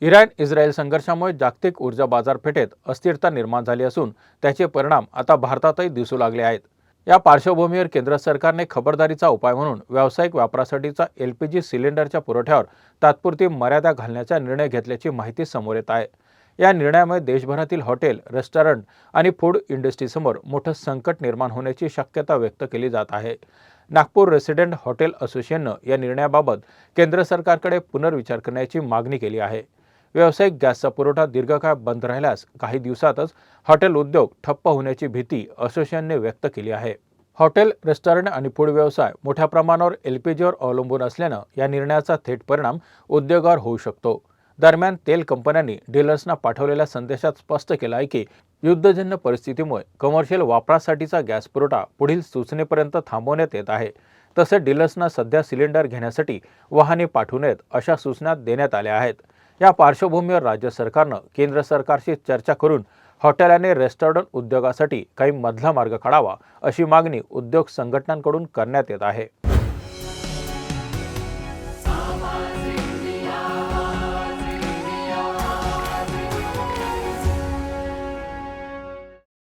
Iran Israel संघर्षामुळे जागतिक ऊर्जा बाजारपेठेत अस्थिरता निर्माण झाली असून त्याचे परिणाम आता भारतातही दिसू लागले आहेत। या पार्श्वभूमीवर केंद्र सरकारने खबरदारीचा उपाय म्हणून व्यावसायिक वापरासाठीचा एलपीजी सिलेंडरच्या पुरवठ्यावर तात्पुरती मर्यादा घालण्याचा निर्णय घेतल्याची माहिती समोर येत आहे। या निर्णयामुळे देशभरातील हॉटेल, रेस्टॉरंट आणि फूड इंडस्ट्रीसमोर मोठं संकट निर्माण होण्याची शक्यता व्यक्त केली जात आहे। नागपूर रेसिडेंट हॉटेल असोसिएशननं या निर्णयाबाबत केंद्र सरकारकडे पुनर्विचार करण्याची मागणी केली आहे। व्यावसायिक गॅसचा पुरवठा दीर्घकाळ बंद राहिल्यास काही दिवसातच हॉटेल उद्योग ठप्प होण्याची भीती असोसिएशनने व्यक्त केली आहे। हॉटेल, रेस्टॉरंट आणि फूड व्यवसाय मोठ्या प्रमाणावर एलपीजीवर अवलंबून असल्यानं या निर्णयाचा थेट परिणाम उद्योगावर होऊ शकतो। दरम्यान तेल कंपन्यांनी डीलर्सना पाठवलेल्या संदेशात स्पष्ट केलं आहे की युद्धजन्य परिस्थितीमुळे कमर्शियल वापरासाठीचा गॅस पुरवठा पुढील सूचनेपर्यंत थांबवण्यात येत आहे। तसेच डीलर्सना सध्या सिलेंडर घेण्यासाठी वाहने पाठवू नयेत अशा सूचना देण्यात आल्या आहेत। या पार्श्वभूमीवर राज्य सरकारनं केंद्र सरकारशी चर्चा करून हॉटेल आणि रेस्टॉरंट उद्योगासाठी काही मधला मार्ग काढावा अशी मागणी उद्योग संघटनांकडून करण्यात येत आहे।